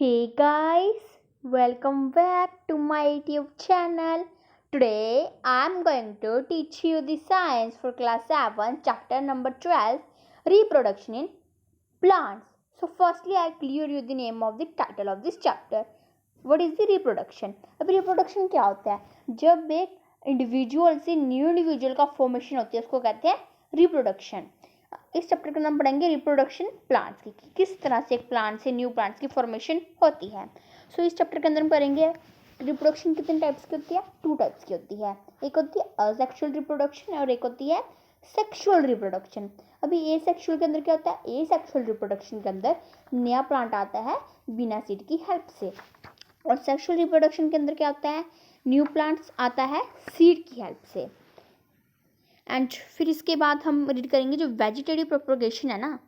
Hey guys, welcome back to my YouTube channel. Today I am going to teach you the science for class 7, chapter number 12, reproduction in plants. So firstly I'll clear you the name of the title of this chapter. What is the reproduction? अब reproduction क्या होता है? जब एक individual से new individual का formation होती है उसको कहते हैं रिप्रोडक्शन. इस चैप्टर का नाम पढ़ेंगे रिप्रोडक्शन प्लांट्स की, किस तरह से एक प्लांट से न्यू प्लांट्स की फॉर्मेशन होती है. सो इस चैप्टर के अंदर हम पढ़ेंगे रिप्रोडक्शन कितने टाइप्स की होती है. 2 टाइप्स की होती है. एक होती है असेक्सुअल रिप्रोडक्शन और एक होती है सेक्सुअल रिप्रोडक्शन. अभी ए सेक्सुअल के अंदर क्या होता है? ए सेक्सुअल रिप्रोडक्शन के अंदर नया प्लांट आता है बिना सीड की हेल्प से, और सेक्सुअल रिप्रोडक्शन के अंदर क्या होता है? न्यू प्लांट्स आता है सीड की हेल्प से. एंड फिर इसके बाद हम रीड करेंगे जो वेजिटेटिव प्रोपगेशन है ना,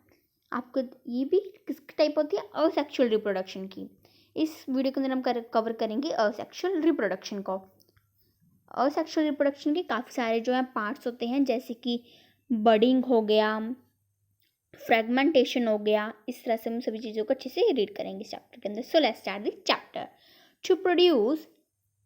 आपको ये भी किस टाइप होती है? असेक्सुअल रिप्रोडक्शन की. इस वीडियो के अंदर हम कवर करेंगे असेक्सुअल रिप्रोडक्शन को. असेक्सुअल रिप्रोडक्शन के काफ़ी सारे जो है पार्ट्स होते हैं, जैसे कि बडिंग हो गया, फ्रेगमेंटेशन हो गया. इस तरह से हम सभी चीज़ों को अच्छे से रीड करेंगे इस चैप्टर के अंदर. So let's start the chapter. To produce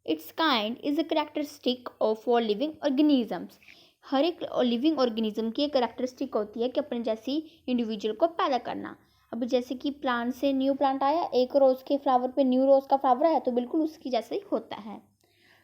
its kind is a characteristic of all living organisms. हर एक लिविंग ऑर्गेनिज्म की एक कैरेक्टरिस्टिक होती है कि अपने जैसी इंडिविजुअल को पैदा करना. अब जैसे कि प्लांट से न्यू प्लांट आया, एक रोज़ के फ्लावर पे न्यू रोज़ का फ्लावर आया, तो बिल्कुल उसकी जैसे ही होता है.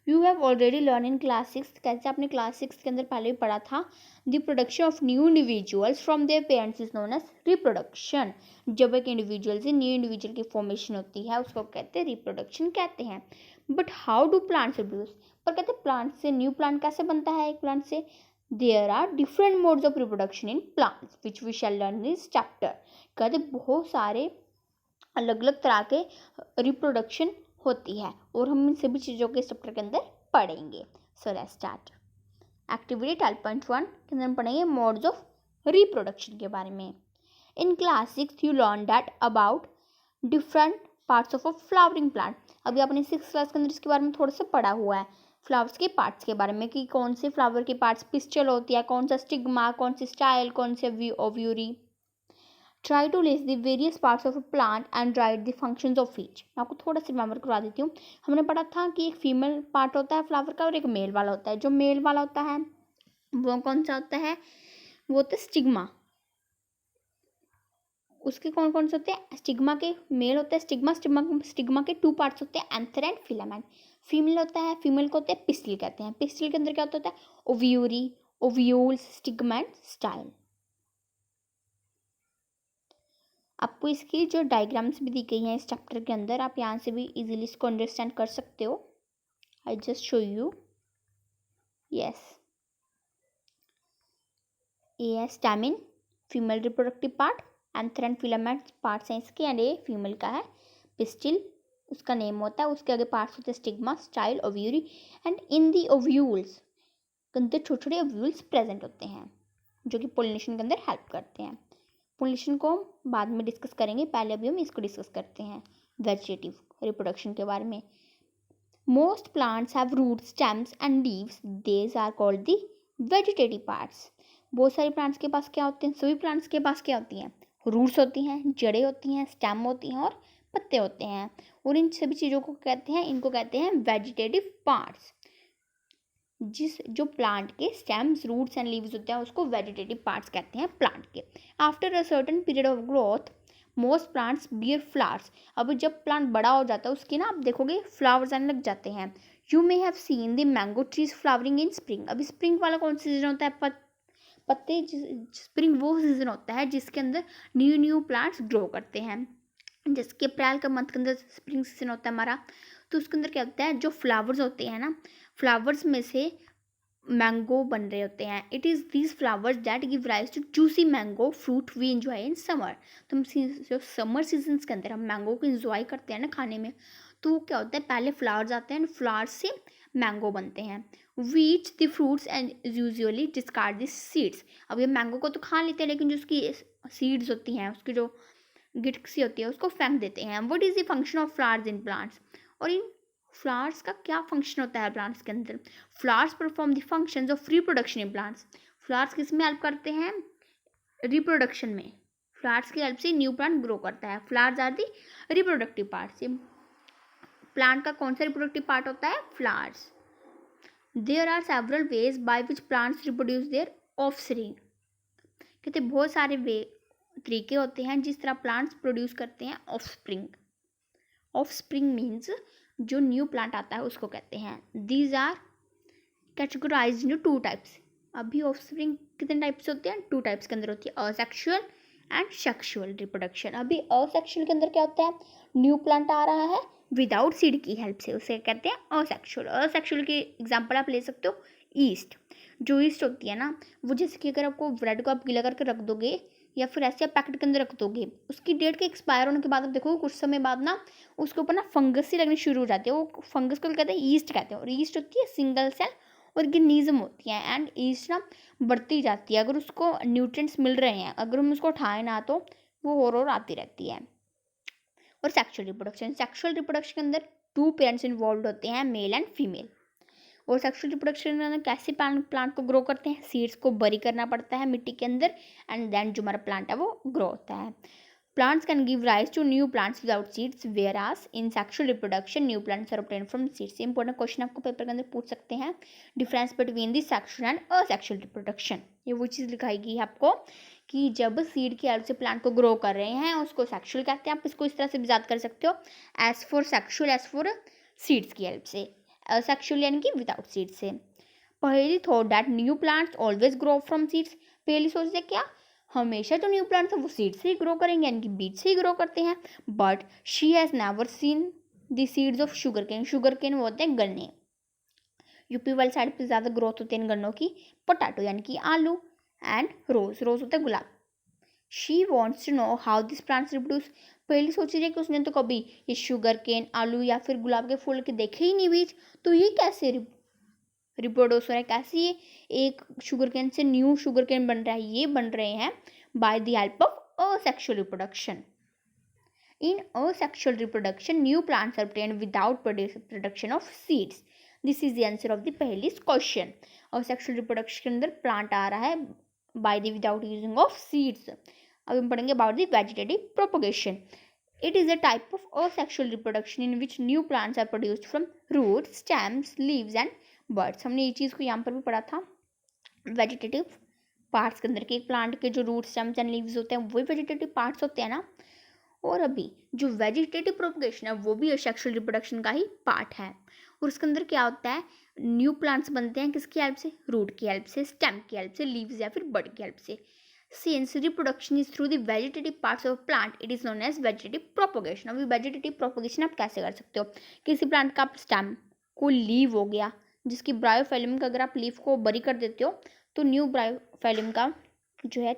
You have already learn in class 6, कैसे आपने क्लास 6 के अंदर पहले ही पढ़ा था, the production of new individuals from their parents is known as reproduction. जब एक इंडिविजुअल से न्यू इंडिविजुअल की फॉर्मेशन होती है उसको कहते हैं रिप्रोडक्शन कहते हैं. But how do plants reproduce? पर कहते हैं प्लांट से न्यू प्लांट कैसे बनता है एक प्लांट से? There are different modes of reproduction in plants which we shall learn in this chapter. कहते बहुत सारे अलग अलग तरह के रिप्रोडक्शन होती है और हम इन सभी चीज़ों के इस चैप्टर के अंदर पढ़ेंगे. सो लेट्स स्टार्ट. एक्टिविटी 12.1 के अंदर हम पढ़ेंगे मोड्स ऑफ रिप्रोडक्शन के बारे में. In class 6 you learn that about different parts of a flowering plant. अभी आपने 6th क्लास के अंदर इसके बारे में थोड़ा सा पढ़ा हुआ है, फ्लावर्स के पार्ट्स के बारे में, कि कौन से फ्लावर के पार्ट्स पिस्टल होती है, कौन सा स्टिग्मा, कौन सी स्टाइल, कौन से ovary. Try to list the various parts of a plant and write the functions of each. मैं आपको थोड़ा सा रिमेंबर करवा देती हूँ. हमने पढ़ा था कि एक फीमेल पार्ट होता है फ्लावर का और एक मेल वाला होता है. जो मेल वाला होता है वो कौन सा होता है? वो होता है स्टिग्मा. उसके कौन कौन से होते हैं? स्टिग्मा के मेल होता है स्टिग्मा. स्टिग्मा के 2 पार्ट्स होते हैं, एंथर एंड फिलामेंट. फीमेल होता है, फीमेल को होते हैं पिस्टिल कहते हैं. पिस्टिल के अंदर क्या होता है? ओव्यूरी, ओव्यूल्स, स्टिग्मा एंड स्टाइल. आपको इसकी जो डायग्राम्स भी दी गई हैं इस चैप्टर के अंदर, आप यहाँ से भी इजीली इसको अंडरस्टैंड कर सकते हो. I just show you. Yes, ए है stamen, female reproductive part. Anther and filament parts हैं इसके, एंड ए फीमेल का है पिस्टिल, उसका नेम होता है. उसके आगे पार्ट्स होते हैं stigma, style, ovary. And in the ovules के अंदर छोटे छोटे ओव्यूल्स प्रेजेंट होते हैं जो कि पोलिनेशन के अंदर हेल्प करते हैं. पोलिनेशन को हम बाद में डिस्कस करेंगे, पहले अभी हम इसको डिस्कस करते हैं वेजिटेटिव रिप्रोडक्शन के बारे में. Most plants have roots, stems and leaves. These are called the vegetative parts. बहुत सारे प्लांट्स के पास क्या होते हैं? सभी प्लांट्स के पास क्या होती हैं? रूट्स होती हैं, जड़ें होती हैं, स्टेम होती हैं और पत्ते होते हैं. और इन सभी चीज़ों को कहते हैं, इनको कहते हैं वेजिटेटिव पार्ट्स. जो प्लांट के स्टेम्स, रूट्स एंड लीव्स होते हैं उसको वेजिटेटिव पार्ट्स कहते हैं प्लांट के. After a certain period of growth most plants beer flowers. अब जब प्लांट बड़ा हो जाता है उसके ना आप देखोगे फ्लावर्स आने लग जाते हैं. You may have seen the mango trees flowering in spring. अब स्प्रिंग वाला कौन सा सीजन होता है? पत्ते. स्प्रिंग वो सीजन होता है जिसके अंदर न्यू न्यू प्लांट्स ग्रो करते हैं. जैसे अप्रैल का मंथ के अंदर स्प्रिंग सीजन होता है हमारा, तो उसके अंदर क्या होता है? जो फ्लावर्स होते हैं ना, फ्लावर्स में से मैंगो बन रहे होते हैं. It is these flowers that give rise to juicy mango fruit we enjoy in summer. तो हम जो समर सीजन्स के अंदर हम मैंगो को इंजॉय करते हैं ना खाने में, तो वो क्या होता है? पहले फ्लावर्स आते हैं, फ्लावर्स से मैंगो बनते हैं. वीच the fruits and usually discard the seeds. अब ये मैंगो को तो खा लेते हैं लेकिन जो उसकी सीड्स होती हैं, उसकी जो गिट्स होती है उसको फेंक देते हैं. What is the function of flowers in plants? और इन फ्लावर्स का क्या फंक्शन होता है प्लांट्स के अंदर? Flowers perform the functions of reproduction in plants. Flowers किस में हेल्प करते हैं? रिप्रोडक्शन में. फ्लावर्स की हेल्प से न्यू प्लांट ग्रो करता है। Flowers are the reproductive part. Plant का कौन सा रिप्रोडक्टिव पार्ट होता है? Flowers. There are several ways by which plants reproduce their offspring. कहते बहुत सारे तरीके होते हैं जिस तरह प्लांट्स प्रोड्यूस करते हैं ऑफस्प्रिंग। ऑफस्प्रिंग मीन्स जो न्यू प्लांट आता है उसको कहते हैं। These are categorized into 2 types. अभी ऑफस्प्रिंग कितने टाइप्स होते हैं? 2 टाइप्स के अंदर होती है, असेक्सुअल एंड सेक्सुअल रिप्रोडक्शन। अभी असेक्सुअल के अंदर क्या होता है? न्यू प्लांट आ रहा है विदाउट सीड की हेल्प से, उसे कहते हैं असेक्सुअल। असेक्सुअल की एग्जांपल आप ले सकते हो ईस्ट। जो ईस्ट होती है ना, वो जैसे कि अगर आपको ब्रेड को आप गीला करके रख दोगे या फिर ऐसे आप पैकेट के अंदर रख दोगे, उसकी डेट के एक्सपायर होने के बाद आप देखोगे कुछ समय बाद ना उसके ऊपर ना फंगस सी लगनी शुरू हो जाती है। वो फंगस को कहते हैं ईस्ट कहते हैं। और ईस्ट होती है सिंगल सेल ऑर्गेनिज्म होती है एंड ईस्ट ना बढ़ती जाती है। अगर उसको न्यूट्रिएंट्स मिल रहे हैं, अगर हम उसको उठाएं ना तो वो और आती रहती है। और सेक्सुअल रिप्रोडक्शन के अंदर 2 पेरेंट्स इन्वॉल्व होते हैं, मेल एंड फीमेल। और सेक्सुअल रिप्रोडक्शन में कैसे प्लांट को ग्रो करते हैं? सीड्स को बरी करना पड़ता है मिट्टी के अंदर एंड देन जो हमारा प्लांट है वो ग्रो होता है। Plants can give rise to new plants without seeds, whereas in sexual reproduction new plants are obtained from seeds. Important question आपको पेपर के अंदर पूछ सकते हैं, difference between the sexual and asexual reproduction. ये वो चीज़ लिखाएगी आपको कि जब सीड की हेल्प से प्लांट को ग्रो कर रहे हैं उसको सेक्सुअल कहते हैं। आप इसको इस तरह से भी याद कर सकते हो, as for sexual, as for seeds की हेल्प से, असेक्सुअल यानी कि विदाउट सीड्स से। Paheli thought that new plants always grow from seeds. Paheli सोचते क्या हमेशा जो न्यू प्लांट्स है वो सीड से ही ग्रो करेंगे, यानी कि बीज से ही ग्रो करते हैं। But she has never seen the seeds of sugarcane. Sugarcane वो होते हैं गन्ने। यूपी वाली साइड पे ज़्यादा ग्रोथ होती है इन गन्नों की। पोटैटो यानी कि आलू एंड रोज होता है गुलाब। She wants to know how this plants reproduce. पहले सोच रही है कि उसने तो कभी ये शुगर केन, आलू या फिर गुलाब के फूल के देखे ही नहीं बीज, तो ये कैसे रिप्रोड्यूस हो रहा है, कैसे ये एक शुगर केन से न्यू शुगर केन बन रहा है? ये बन रहे हैं by the help of asexual reproduction. In asexual reproduction new plants are obtained without production of seeds. This is the answer of the Paheli question. Asexual reproduction के अंदर प्लांट आ रहा है by the without using of seeds. अब हम पढ़ेंगे about the vegetative propagation. It is a type of asexual reproduction in which new plants are produced from roots, stems, leaves and buds। हमने ये चीज़ को यहाँ पर भी पढ़ा था वेजिटेटिव पार्ट्स के अंदर के प्लांट के जो रूट, स्टेम्स एंड लीव्स होते हैं वही वेजिटेटिव पार्ट्स होते हैं ना। और अभी जो वेजिटेटिव प्रोपगेशन है वो भी असेक्सुअल रिप्रोडक्शन का ही पार्ट है। और उसके अंदर क्या होता है? न्यू प्लांट्स बनते हैं किसकी हेल्प से? रूट की हेल्प से, स्टेम की हेल्प से, लीव्स या फिर बड की हेल्प से। Since reproduction is through the vegetative parts of a plant, it is known as vegetative propagation। अभी vegetative propagation आप कैसे कर सकते हो? किसी प्लांट का आप स्टेम, कोई लीव हो गया जिसकी ब्रायोफाइलम का अगर आप लीफ को बरी कर देते हो तो न्यू ब्रायोफाइलम का जो है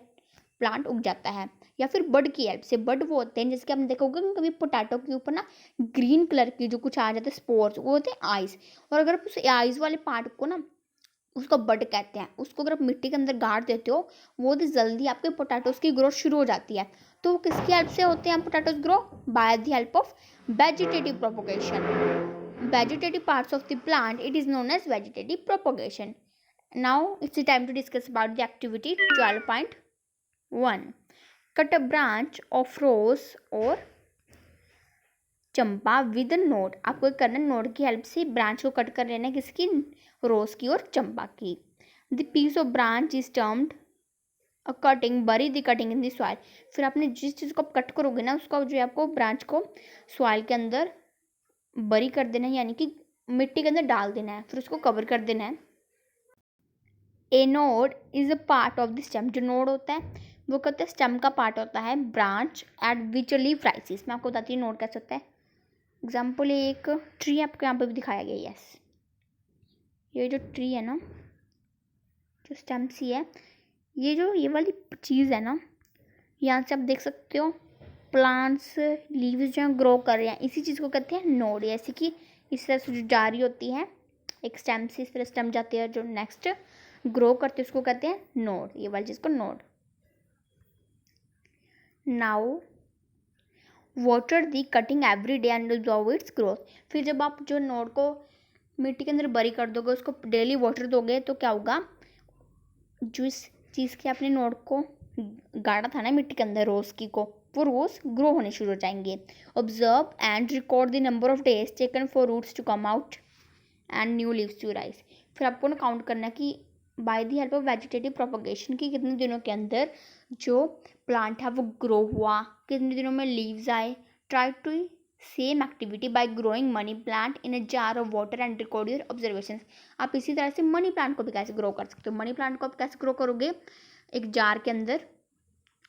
प्लांट उग जाता है। या फिर बड की हेल्प से, बड वो होते हैं जैसे कि आपने देखा होगा कभी पोटैटो के ऊपर ना ग्रीन कलर की जो कुछ आ जाते हैं स्पोर्स, वो होते हैं आइज। और अगर आप उस आइज वाले पार्ट को ना उसको बड कहते हैं, उसको अगर आप मिट्टी के अंदर गाड़ देते हो वो तो जल्दी आपके पोटैटोज की ग्रोथ शुरू हो जाती है। तो वो किसकी हेल्प से होते हैं potatoes grow? By the help of vegetative propagation. Vegetative parts of the plant it is known as vegetative propagation. Now it's time to discuss about the activity 12.1। Cut a branch of rose और champa with node. आपको करना node की help से branch को cut कर लेना है, किसकी? रोज की और चंपा की। The piece of branch is termed a cutting, bury the cutting in the soil. फिर आपने जिस चीज़ को आप कट करोगे ना उसका जो है आपको ब्रांच को सॉइल के अंदर बरी कर देना है, यानी कि मिट्टी के अंदर डाल देना है, फिर उसको कवर कर देना है। A node is a part of the stem. जो नोड होता है वो कहते हैं स्टेम का पार्ट होता है। Branch at which leaf rises. मैं आपको बताती हूँ नोड कैसे होता है। एग्जाम्पल एक ट्री आपको यहाँ पे भी दिखाया गया। यस, ये जो ट्री है ना, जो स्टेम सी है, ये वाली चीज़ है ना, यहाँ से आप देख सकते हो प्लांट्स लीव्स जो हैं ग्रो कर रहे हैं, इसी चीज़ को कहते हैं नोड। जैसे कि इस तरह से जो जारी होती है एक स्टेम से, इस तरह स्टेम जाती है जो नेक्स्ट ग्रो करते हैं उसको कहते हैं नोड, ये वाली चीज़ को node. Now water the cutting every day and observe it's growth. फिर जब आप जो नोड को मिट्टी के अंदर बरी कर दोगे, उसको डेली वाटर दोगे तो क्या होगा? जो इस चीज़ के अपने नोड को गाड़ा था ना मिट्टी के अंदर रोज़ की को, वो रोज़ ग्रो होने शुरू हो जाएंगे। Observe and record the number of days taken for roots to come out and new leaves to rise. फिर आपको ना काउंट करना कि by the help of vegetative propagation की कितने दिनों के अंदर जो प्लांट है वो ग्रो हुआ, कितने दिनों में लीव्स आए। Try to same activity by growing money plant in a jar of water and record your observations. आप इसी तरह से मनी प्लांट को भी कैसे ग्रो कर सकते हो। मनी प्लांट को आप कैसे ग्रो करोगे, एक जार के अंदर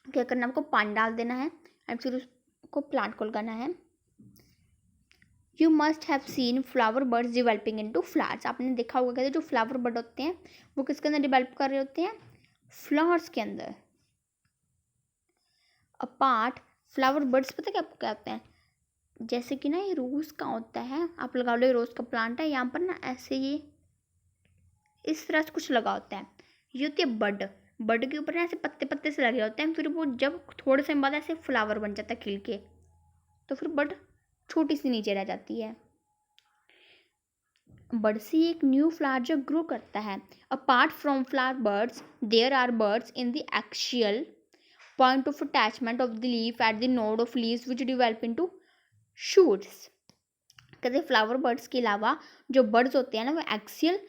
क्या करना है, आपको पानी डाल देना है एंड फिर उसको प्लांट को लगाना है। You must have seen flower birds डिवेल्पिंग into flowers. आपने देखा होगा कि जो फ्लावर बर्ड होते हैं वो किसके अंदर डिवेल्प कर रहे होते हैं, फ्लावर्स के अंदर। अपार्ट फ्लावर बर्ड्स पता क्या आपको क्या होते हैं, जैसे कि ना ये रोज़ का होता है, आप लगा लो ये रोज़ का प्लांट है, यहाँ पर ना ऐसे ये इस तरह से कुछ लगा होता है, ये होती है बड। बड के ऊपर ना ऐसे पत्ते पत्ते से लगे होते हैं, फिर वो जब थोड़े समय बाद ऐसे फ्लावर बन जाता है खिल के, तो फिर बड छोटी सी नीचे रह जाती है। बर्ड से एक न्यू फ्लावर जो ग्रो करता है। Apart from flower buds there are buds in the axial point of attachment of the leaf at the node of leaves which develop into shoots. कहते फ्लावर बर्ड्स के अलावा जो buds होते हैं ना वो axial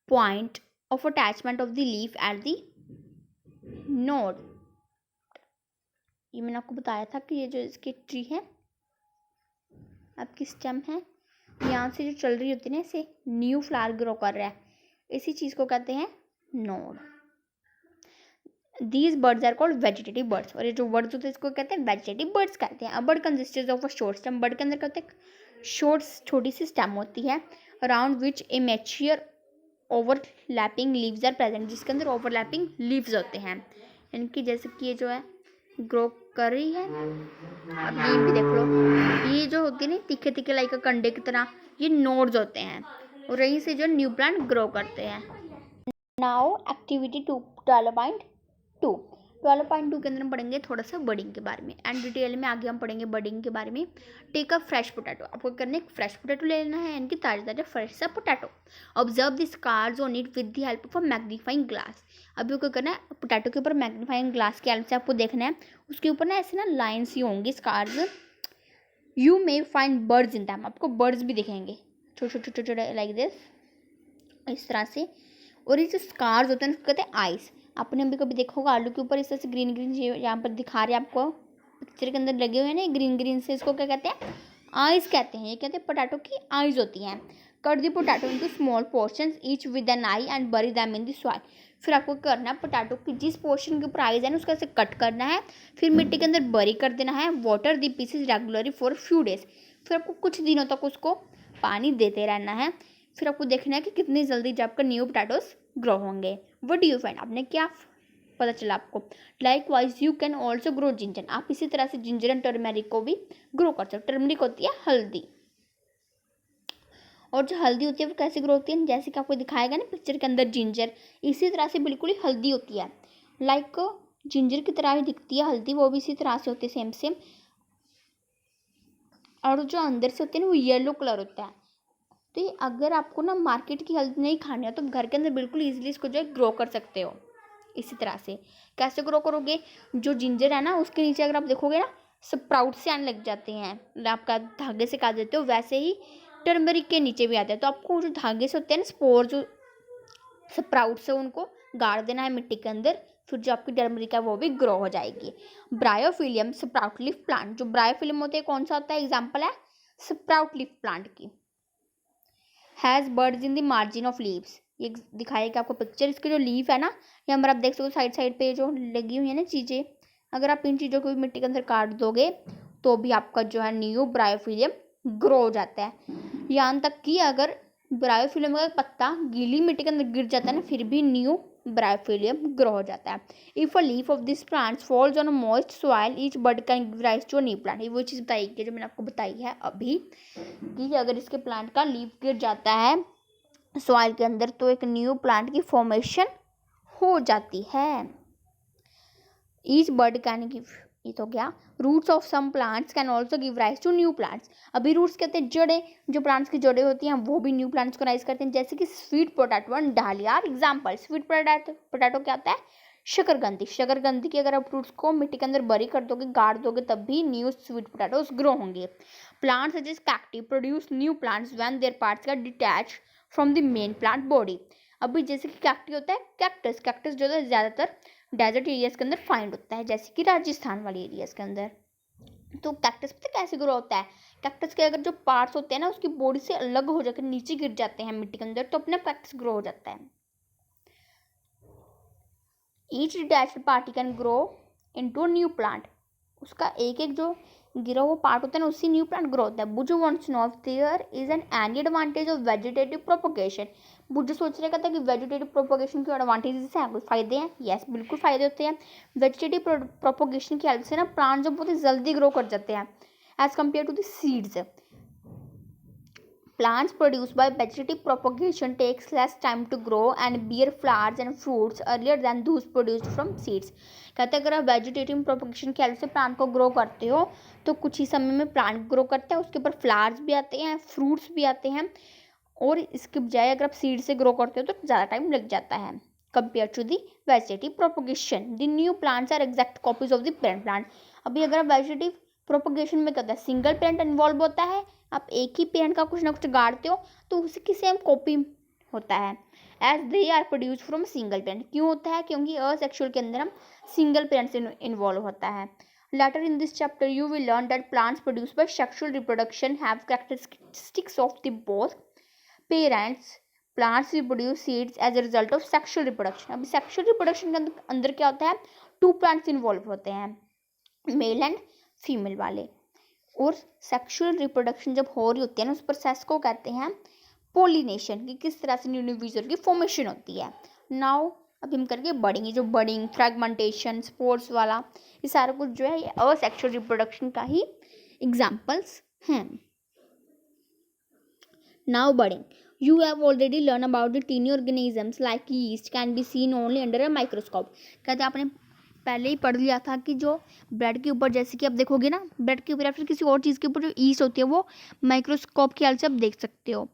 point of attachment of the leaf at the node, ये मैंने आपको बताया था कि ये जो इसकी ट्री है आपकी स्टेम है, यहाँ से जो चल रही होती है ना इसे न्यू फ्लावर ग्रो कर रहा है, इसी चीज़ को कहते हैं node. These buds are called vegetative buds, और ये जो बर्ड्स होते हैं इसको कहते हैं वेजिटेटिव बर्ड्स कहते हैं। A bird consisted of a short stem, bird के अंदर कहते हैं शॉर्ट छोटी सी स्टेम होती है, around which a mature overlapping leaves are present, जिसके अंदर ओवरलैपिंग लीव्स होते हैं, यानी कि जैसे कि ये जो है ग्रो कर रही है। अब ये भी देख लो, ये जो होती है ना तीखे तीखे लाइक कंडे की तरह, ये नोड्स होते हैं और यहीं से जो न्यू प्लांट ग्रो करते हैं। नाउ एक्टिविटी 12.2 12.2 के अंदर हम पढ़ेंगे थोड़ा सा बडिंग के बारे में, एंड डिटेल में आगे हम पढ़ेंगे बडिंग के बारे में। टेक अ फ्रेश पोटैटो, आपको करना एक फ्रेश पोटैटो ले लेना है, यानी कि ताज़ा ताज़ा फ्रेश सा potato. Observe the scars on it with the help of a magnifying glass. अभी क्या करना है, पोटैटो के ऊपर मैग्नीफाइंग ग्लास की हेल्प से आपको देखना है, उसके ऊपर ना ऐसे ना लाइन्स ही होंगी scars. You may find buds in them, आपको बर्ड्स भी दिखेंगे छोटे छोटे छोटे छोटे लाइक दिस, इस तरह से। और ये जो स्कार्स होते हैं उसको कहते हैं आइस। आपने भी कभी देखा होगा आलू के ऊपर इस तरह से ग्रीन ग्रीन यहाँ पर दिखा रहे हैं आपको पिक्चर के अंदर लगे हुए हैं ना ग्रीन ग्रीन से, इसको क्या कहते हैं, आइस कहते हैं। ये कहते हैं पोटैटो की आइज होती हैं। Cut the potato into small portions each with an eye and bury them in the soil. फिर आपको करना है पोटैटो की जिस पोर्शन के ऊपर आइज है ना उसको ऐसे कट करना है, फिर मिट्टी के अंदर बरी कर देना है। Water the pieces regularly for few days, फिर आपको कुछ दिनों तक उसको पानी देते रहना है। फिर आपको देखना है कि कितनी जल्दी जब आपका न्यू पोटैटोस ग्रो होंगे। व्हाट डू यू फाइंड, आपने क्या पता चला आपको। Like wise you can also grow ginger, आप इसी तरह से जिंजर एंड टर्मेरिक को भी ग्रो कर सकते हो। टर्मेरिक होती है हल्दी, और जो हल्दी होती है वो कैसे ग्रो होती है, जैसे कि आपको दिखाएगा ना पिक्चर के अंदर जिंजर, इसी तरह से बिल्कुल ही हल्दी होती है, लाइक जिंजर की तरह ही दिखती है हल्दी, वो भी इसी तरह से होती है सेम सेम। और जो अंदर से होती है ना वो येलो कलर होता है। तो ये अगर आपको ना मार्केट की हल्दी नहीं खानी है तो घर के अंदर बिल्कुल ईजिली इसको जो है ग्रो कर सकते हो। इसी तरह से कैसे ग्रो करोगे, जो जिंजर है ना उसके नीचे अगर आप देखोगे ना स्प्राउट से आने लग जाते हैं, आपका धागे से काट देते हो, वैसे ही टर्मरिक के नीचे भी आते हैं। तो आपको जो धागे से होते हैं ना स्पोर, जो स्प्राउट से उनको गाड़ देना है मिट्टी के अंदर, फिर जो आपकी टर्मरिक है वो भी ग्रो हो जाएगी। ब्रायोफिलियम स्प्राउट लीफ प्लांट, जो ब्रायोफिलियम होते हैं कौन सा होता है, एग्जाम्पल है स्प्राउट लीफ प्लांट की। Has birds in the margin of leaves, ये दिखाएगा आपको पिक्चर, इसके जो लीफ है ना यहाँ पर आप देख सकते हो साइड साइड पे जो लगी हुई है ना चीज़ें, अगर आप इन चीज़ों को भी मिट्टी के अंदर काट दोगे तो भी आपका जो है न्यू ब्रायोफिलियम ग्रो हो जाता है। यहाँ तक कि अगर ब्रायोफिलियम का पत्ता गीली मिट्टी के अंदर गिर जाता है ना फिर भी न्यू ब्रायोफिलियम ग्रो हो जाता है। If a leaf of this plant falls on a moist soil each bud can give rise to a new plant. ये वो चीज़ बताई जो मैंने आपको बताई है अभी, कि अगर इसके प्लांट का लीफ गिर जाता है सॉइल के अंदर तो एक न्यू प्लांट की फॉर्मेशन हो जाती है। ईच बर्ड कैन गिव, ये तो गया। Roots of some plants can also give rise to new plants. अभी रूट्स कहते हैं जड़ें, जो प्लांट्स की जड़ें होती हैं वो भी न्यू प्लांट्स को राइज करते हैं, जैसे कि स्वीट पोटैटो एंड डालिया आर एग्जाम्पल। स्वीट पोटैटो क्या होता है, शकरकंदी, शकरकंदी की अगर आप रूट्स को मिट्टी के अंदर बरी कर दोगे, गाड़ दोगे, तब भी न्यू स्वीट पोटैटोज ग्रो होंगे। Plants such as cacti produce new plants when their parts get detached from the main plant body. अभी जैसे कि कैक्टी होता है, कैक्टस, कैक्टस जो है ज़्यादातर डेजर्ट एरियाज के अंदर फाइंड होता है, जैसे कि राजस्थान वाले एरियाज के अंदर। तो कैक्टस पता कैसे ग्रो होता है? कैक्टस के अगर जो पार्ट्स होते हैं ना, उसकी बॉडी से अलग हो जाकर नीचे गिर जाते हैं मिट्टी के अंदर, तो अपने कैक्टस ग्रो हो जाता है। Each detached part can grow into new plant. उसका एक एक जो गिरा हुआ पार्ट होता है ना, उसी न्यू प्लांट ग्रो होता है। Boojho wants to know if there is any advantage of vegetative propagation. Boojho सोच रहा था कि वेजिटेटिव प्रोपोगेशन के एडवांटेजेस हैं, कुछ फायदे हैं। यस, बिल्कुल फायदे होते हैं। वेजिटेटिव प्रोपोगेशन की हेल्प से ना प्लांट जो बहुत ही जल्दी ग्रो कर जाते हैं as compare to the seeds. Plants produced by vegetative propagation takes less time to grow and bear flowers and fruits earlier than those produced from seeds. कहते हैं अगर आप वेजिटेटिव प्रोपगेशन की हेल्प से प्लांट को ग्रो करते हो तो कुछ ही समय में प्लांट ग्रो करता है, उसके ऊपर फ्लावर्स भी आते हैं, फ्रूट्स भी आते हैं, और इसके बजाय अगर आप सीड से ग्रो करते हो तो ज़्यादा टाइम लग जाता है compare to the vegetative propagation. The new plants are exact copies of the parent plant. अभी अगर आप वेजिटेटिव प्रोपगेशन में कहते हैं सिंगल पेरेंट इन्वॉल्व होता है, आप एक ही पेरेंट का कुछ ना कुछ गाड़ते हो तो उसकी सेम कॉपी होता है, as they are produce from single parent. क्यों होता है? क्योंकि असेक्सुअल के अंदर हम सिंगल पेरेंट से इन्वॉल्व होता है। Later in this chapter you will learn that plants produced by sexual reproduction have characteristics of the both parents. Plants reproduce seeds as a result of sexual reproduction. अभी sexual reproduction के अंदर क्या होता है? 2 plants involve होते हैं, male and female वाले। और सेक्सुअल रिप्रोडक्शन जब हो रही होती है ना, उस प्रोसेस को कहते हैं पोलिनेशन, कि किस तरह से न्यू इंडिविजुअल की फॉर्मेशन होती है। नाउ अभी हम करके बडिंग, जो बडिंग, फ्रैगमेंटेशन, स्पोर्स वाला, ये सारा कुछ जो है ये असेक्सुअल रिप्रोडक्शन का ही एग्जाम्पल्स हैं। Now budding, you have already learned about the tiny organisms like yeast can be seen only under a microscope. कहते हैं आपने पहले ही पढ़ लिया था कि जो ब्रेड के ऊपर, जैसे कि आप देखोगे ना, ब्रेड के ऊपर या फिर किसी और चीज़ के ऊपर जो ईस्ट होती है वो माइक्रोस्कोप की हेल्प से आप देख सकते हो।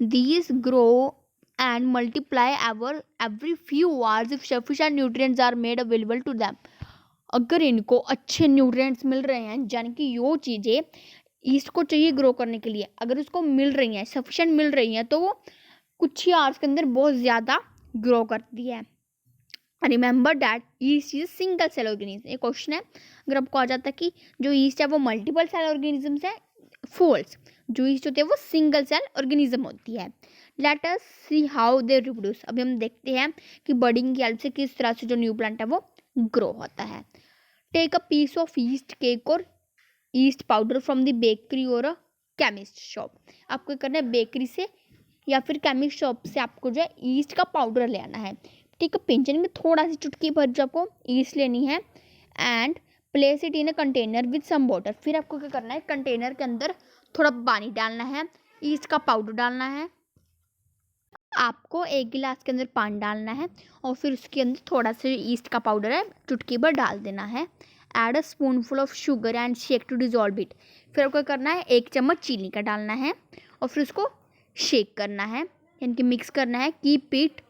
These grow and multiply every few hours if sufficient nutrients are made available to them. अगर इनको अच्छे न्यूट्रिएंट्स मिल रहे हैं, यानी कि वो चीज़ें ईस्ट को चाहिए ग्रो करने के लिए, अगर उसको मिल रही हैं, सफिशिएंट मिल रही हैं, तो वो कुछ ही आवर्स के अंदर बहुत ज़्यादा ग्रो करती है। Remember that yeast is single cell organism. एक क्वेश्चन है, अगर आपको आ जाता है कि जो ईस्ट है वो मल्टीपल सेल ऑर्गेनिजम्स है, फॉल्स। जो ईस्ट होती है वो सिंगल सेल ऑर्गेनिज्म होती है। Let us see how they reproduce. अभी हम देखते हैं कि बडिंग की हेल्प से किस तरह से जो न्यू प्लांट है वो ग्रो होता है। Take a piece of yeast cake और yeast powder from the bakery और अ केमिस्ट शॉप। आपको करना है बेकरी से या फिर केमिस्ट शॉप से आपको जो है ईस्ट का पाउडर ले आना है। ठीक है, पिंचन में थोड़ा सी चुटकी भर जो आपको ईस्ट लेनी है and place it in a container with some water. फिर आपको क्या करना है, कंटेनर के अंदर थोड़ा पानी डालना है, ईस्ट का पाउडर डालना है। आपको 1 गिलास के अंदर पानी डालना है और फिर उसके अंदर थोड़ा सा ईस्ट का पाउडर है चुटकी भर डाल देना है। Add a spoonful of sugar and shake to dissolve it. फिर आपको करना है 1 चम्मच चीनी का डालना है और फिर उसको शेक करना है, यानी कि मिक्स करना है। Keep it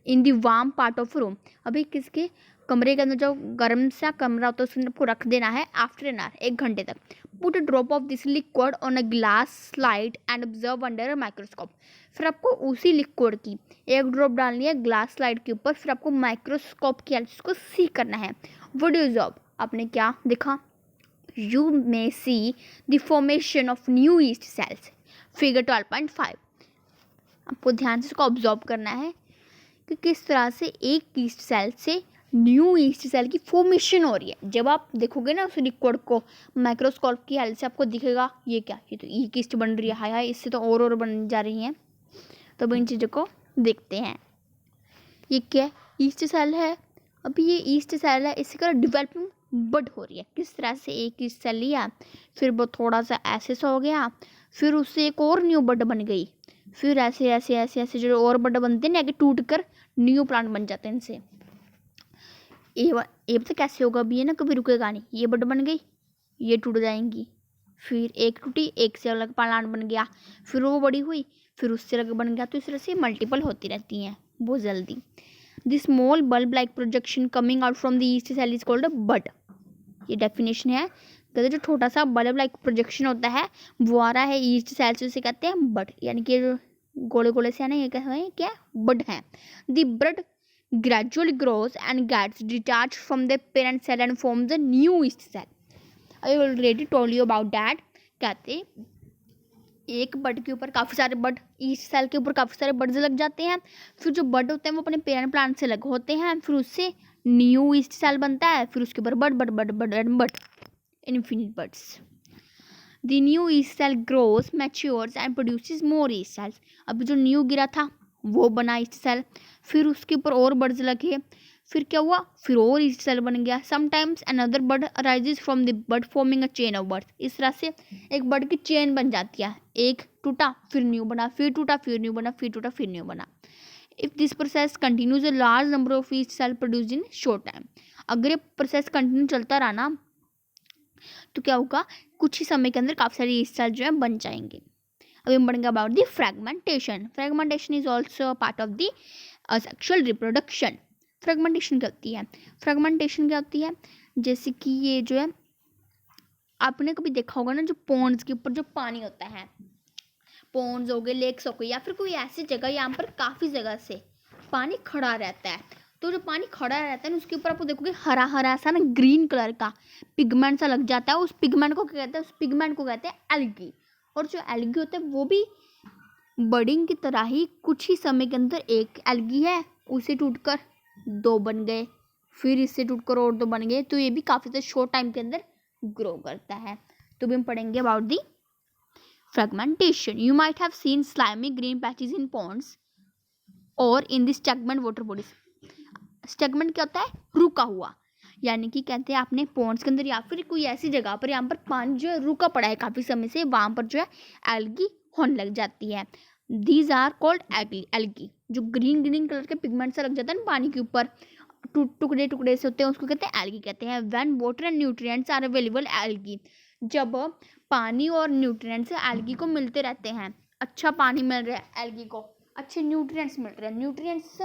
in the warm part of room. अभी किसके कमरे के अंदर जो गर्म सा कमरा होता है उसमें आपको रख देना है आफ्टर एन आवर, 1 घंटे तक। Put a drop of this liquid on a glass slide and observe under a microscope. फिर आपको उसी लिक्विड की 1 ड्रॉप डालनी है ग्लास स्लाइड के ऊपर, फिर आपको माइक्रोस्कोप की हेल्प से उसको सी करना है। What is observe? आपने क्या देखा? You may see the formation of new east sales, figure 12.5। आपको ध्यान से उसको ऑब्जर्व करना है कि किस तरह से एक ईस्ट सेल से न्यू ईस्ट सेल की फॉर्मेशन हो रही है। जब आप देखोगे ना उस लिक्विड को माइक्रोस्कोप की हेल्प से, आपको दिखेगा ये क्या, ये तो एक ईस्ट बन रही है, हाय हाय इससे तो और बन जा रही हैं। तो इन चीज़ों को देखते हैं। ये क्या ईस्ट सेल है? अभी ये ईस्ट सेल है, इससे का डेवलपमेंट बड हो रही है। किस तरह से एक ईस्ट सेल लिया, फिर वो थोड़ा सा ऐसे सा हो गया, फिर उससे एक और न्यू बड बन गई, फिर ऐसे ऐसे ऐसे ऐसे जो और बड बनते हैं ना, टूट कर न्यू प्लांट बन जाते हैं इनसे। ये पता कैसे होगा? अभी ये ना कभी रुकेगा नहीं। ये बड बन गई, ये टूट जाएंगी, फिर एक टूटी, एक से अलग प्लांट बन गया, फिर वो बड़ी हुई, फिर उससे अलग बन गया। तो इस तरह से मल्टीपल होती रहती हैं बहुत जल्दी। The small bulb like projection coming out from the yeast cell is called a bud. ये डेफिनेशन है, कहते जो छोटा सा बल्ब लाइक प्रोजेक्शन होता है वो आ रहा है ईस्ट सेल से, उसे कहते हैं बड, यानी कि जो गोले गोले से है ना, ये कहते हैं क्या, बड है। The bud gradually grows and gets detached from the parent cell and forms a new yeast cell. I already told you about that. कहते एक बड के ऊपर काफ़ी सारे बड, ईस्ट सेल के ऊपर काफ़ी सारे बड्स लग जाते हैं, फिर जो बड होते हैं वो अपने पेरेंट प्लांट से अलग होते हैं, फिर उससे न्यू ईस्ट सेल बनता है, फिर उसके ऊपर bud bud bud bud and bud, infinite buds. The new yeast cell grows, matures and produces more yeast cells. अभी जो न्यू गिरा था वो बना ईस्ट सेल, फिर उसके ऊपर और बर्ड्स लगे, फिर क्या हुआ, फिर और ईस्ट सेल बन गया। Sometimes another bird arises from the bird forming a chain of birds. इस तरह से एक बर्ड की चेन बन जाती है, एक टूटा फिर न्यू बना, फिर टूटा फिर न्यू बना, फिर टूटा फिर न्यू बना। If this process continues, a large number of yeast cell produce in short time. अगर ये प्रोसेस कंटिन्यू चलता रहा ना तो क्या होगा, कुछ ही समय के अंदर काफ़ी सारी ईस्ट सेल जो है बन जाएंगे। अभी हम पढ़ेंगे about the fragmentation. Fragmentation is also part of the sexual reproduction. Fragmentation क्या होती है, फ्रेगमेंटेशन क्या होती है, जैसे कि ये जो है आपने कभी देखा होगा ना, जो पॉन्ड्स के ऊपर जो पानी होता है, पॉन्ड्स हो गए, लेक्स हो गए, या फिर कोई ऐसी जगह यहाँ पर काफ़ी जगह से पानी खड़ा रहता है, तो जो पानी खड़ा रहता है ना उसके ऊपर आपको देखोगे हरा हरा सा ना ग्रीन कलर का पिगमेंट सा लग जाता है। उस पिगमेंट को क्या कहते हैं, उस पिगमेंट को कहते हैं एल्गी। और जो एल्गी होता है वो भी बडिंग की तरह ही कुछ ही समय के अंदर एक एल्गी है, उसे टूटकर दो बन गए, फिर इससे टूटकर और दो बन गए, तो ये भी काफ़ी ज़्यादा शॉर्ट टाइम के अंदर ग्रो करता है। तो भी हम पढ़ेंगे about the fragmentation. You might have seen slimy green patches in ponds or in the stagnant water bodies. Stagnant क्या होता है, रुका हुआ, यानी कि कहते हैं आपने पॉन्ड्स के अंदर या फिर कोई ऐसी जगह पर यहाँ पर पानी जो है रुका पड़ा है काफ़ी समय से, वहाँ पर जो है एल्गी होने लग जाती है। These are called algae. जो ग्रीन ग्रीन कलर के पिगमेंट से लग जाता है ना पानी के ऊपर, टुकड़े टुकड़े से होते हैं, उसको कहते हैं एल्गी कहते हैं। When water and nutrients are available algae, जब पानी और न्यूट्रिएंट्स एल्गी को मिलते रहते हैं, अच्छा पानी मिल रहा है एल्गी को, अच्छे न्यूट्रिएंट्स मिल रहे हैं। न्यूट्रिएंट्स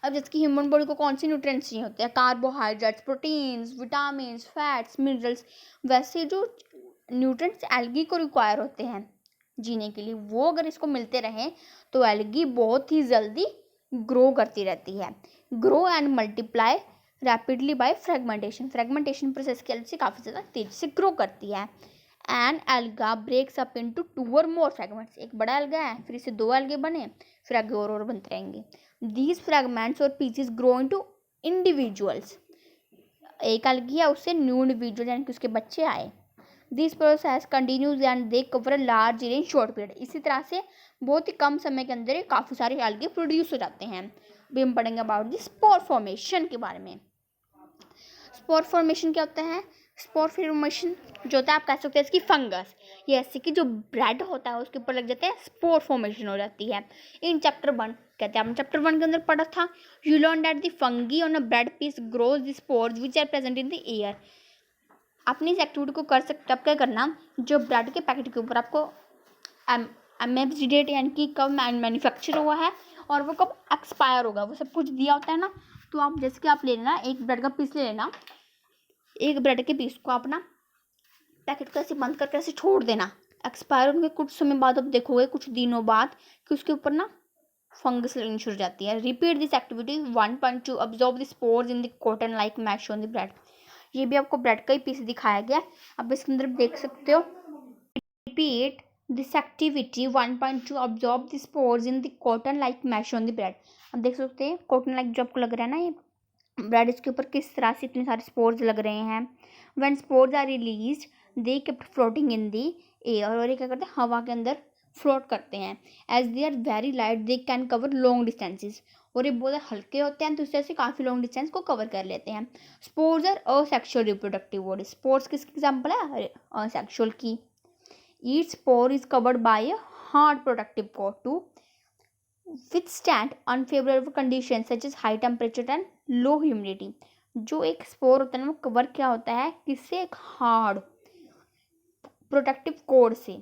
अब जैसे कि ह्यूमन बॉडी को कौन से न्यूट्रिएंट्स चाहिए होते हैं, carbohydrates, proteins, vitamins, fats, minerals, वैसे जो न्यूट्रिएंट्स एल्गी को रिक्वायर होते हैं जीने के लिए, वो अगर इसको मिलते रहें तो एल्गी बहुत ही जल्दी ग्रो करती रहती है। Grow and multiply rapidly by fragmentation. Fragmentation process की हेल्प से काफ़ी ज़्यादा तेज़ी से ग्रो करती है। And alga breaks up into 2 or more fragments. एक बड़ा एल्गा है, फिर इससे 2 एल्गे बने, फिर आगे और बनते रहेंगे। दीज फ्रेगमेंट्स और पीसेस ग्रो इनटू इंडिविजुअल्स। एक एल्गी है, उससे न्यू इंडिविजुअल यानी कि उसके बच्चे आए। This process continues and they cover a large area in short period. इसी तरह से बहुत ही कम समय के अंदर काफ़ी सारे एल्गे प्रोड्यूस हो जाते हैं। अभी हम पढ़ेंगे अबाउट द स्पोर फॉर्मेशन के बारे में। स्पोर फॉर्मेशन क्या होता है, स्पोर फॉर्मेशन जो होता है आप कह सकते हैं इसकी फंगस, ये ऐसे कि जो ब्रेड होता है उसके ऊपर लग जाते हैं, स्पोर फॉर्मेशन हो जाती है। इन चैप्टर 1 कहते हैं, आपने चैप्टर 1 के अंदर पढ़ा था, you learn that the fungi on a bread piece grows the spores which are present in the air. अपनी इस एक्टिविटी को कर सकते, आप क्या करना, जो ब्रेड के पैकेट के ऊपर आपको एमएफजी डेट यानी कि कब मैन्युफैक्चर हुआ है और वो कब एक्सपायर होगा, वो सब कुछ दिया होता है ना। तो आप जैसे कि आप ले लेना, एक ब्रेड का पीस ले लेना, एक ब्रेड के पीस को अपना पैकेट को ऐसे बंद करके ऐसे छोड़ देना, एक्सपायर होने के कुछ समय बाद आप देखोगे कुछ दिनों बाद कि उसके ऊपर ना फंगस लगनी शुरू हो जाती है। Repeat this activity 1.2 observe the spores in the cotton like mesh on the bread. ये भी आपको ब्रेड का ही पीस दिखाया गया, आप इसके अंदर देख सकते हो। Repeat this activity 1.2 observe the spores in the cotton like mesh on the bread. आप देख सकते हैं कॉटन लाइक जो आपको लग रहा है ना, ये ब्रेड, इसके ऊपर किस तरह से इतने सारे स्पोर्स लग रहे हैं। When spores are release they kept floating in the air, और ये क्या करते हैं, हवा के अंदर फ्लोट करते हैं। As they are very light they can cover long distances, और ये बहुत हल्के होते हैं तो इससे ऐसे काफ़ी लॉन्ग डिस्टेंस को कवर कर लेते हैं। Spores are asexual reproductive body. Spores किसकी एग्जाम्पल है, असेक्सुअल की। Each spore is covered by a hard protective coat to withstand unfavorable conditions such as high temperature and low humidity। जो एक spore होता है ना वो कवर क्या होता है, किससे, एक हार्ड प्रोटेक्टिव कोड से,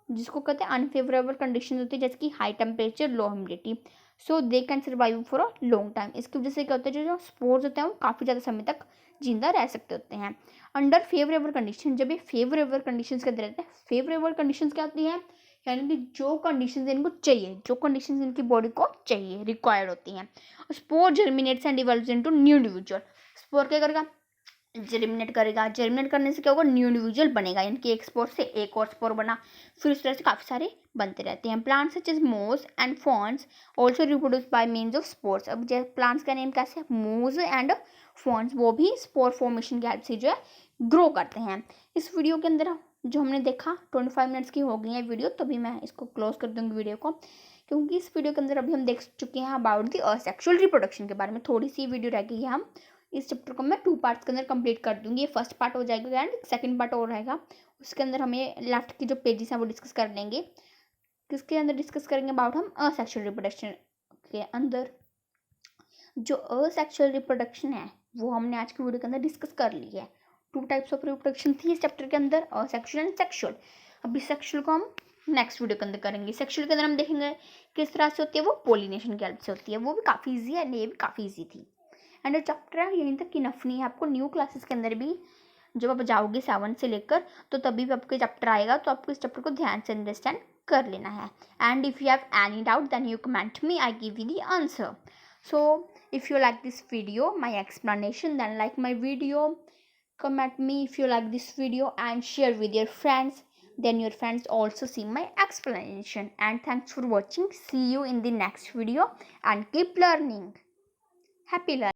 जिसको कहते हैं अनफेवरेबल कंडीशन होती है जैसे कि high temperature low humidity. So they can survive for a long time. इसकी वजह से क्या होता है, जो स्पोर्स होते हैं वो काफ़ी ज़्यादा समय तक जिंदा रह सकते होते हैं। अंडर फेवरेबल कंडीशन, जब ये फेवरेबल कंडीशन के अंदर रहते हैं, फेवरेबल कंडीशन क्या होती हैं, यानी कि जो कंडीशन इनको चाहिए, जो कंडीशन इनकी बॉडी को चाहिए, रिक्वायर्ड होती हैं। Spore germinates and develops into new individual. Spore क्या करेगा, जर्मिनेट करेगा, जर्मिनेट करने से क्या होगा, न्यू इंडिविजुअल बनेगा, यानी कि एक स्पोर से एक और स्पोर बना, फिर इस तरह से काफ़ी सारे बनते रहते हैं। प्लांट्स सच एज मोज and fawns also reproduce by means of spores. अब जैसे प्लांट्स का नेम कैसे है, मोज एंड फॉन्स, वो भी स्पोर फॉर्मेशन की हेल्प से जो है ग्रो करते हैं। इस वीडियो के अंदर जो हमने देखा 25 मिनट्स की हो गई है वीडियो, तभी मैं इसको क्लोज कर दूंगी वीडियो को, क्योंकि इस वीडियो के अंदर अभी हम देख चुके हैं अबाउट द असेक्सुअल रिप्रोडक्शन के बारे में। थोड़ी सी वीडियो रह गई है, हम इस चैप्टर को मैं 2 पार्ट्स के अंदर कंप्लीट कर दूंगी। ये फर्स्ट पार्ट हो जाएगा एंड सेकंड पार्ट और रहेगा, उसके अंदर हमें लेफ्ट की जो पेजेस हैं वो डिस्कस कर लेंगे। किसके अंदर डिस्कस करेंगे, अबाउट हम असेक्सुअल रिप्रोडक्शन के अंदर। जो असेक्सुअल रिप्रोडक्शन है वो हमने आज की वीडियो के अंदर डिस्कस कर ली है। 2 टाइप्स ऑफ रिप्रोडक्शन थी इस चैप्टर के अंदर, असेक्सुअल एंड सेक्सुअल। अभी सेक्सुअल को हम नेक्स्ट वीडियो के अंदर करेंगे। सेक्सुअल के अंदर हम देखेंगे किस तरह से होती है, वो पोलिनेशन की हेल्प से होती है, वो भी काफ़ी ईजी है, ये भी काफ़ी ईजी थी। एंड चैप्टर है यहीं तक इनफ नहीं है, आपको न्यू क्लासेस के अंदर भी जब आप जाओगे 7 से लेकर, तो तभी भी आपको चैप्टर आएगा, तो आपको इस चैप्टर को ध्यान से अंडरस्टैंड कर लेना है। And if you have any doubt then you comment me, I give you the answer. So if you like this video, my explanation, then like my video, comment me if you like this video and share with your friends, then your friends also see my explanation. And thanks for watching, see you in the next video and keep learning. Happy learning.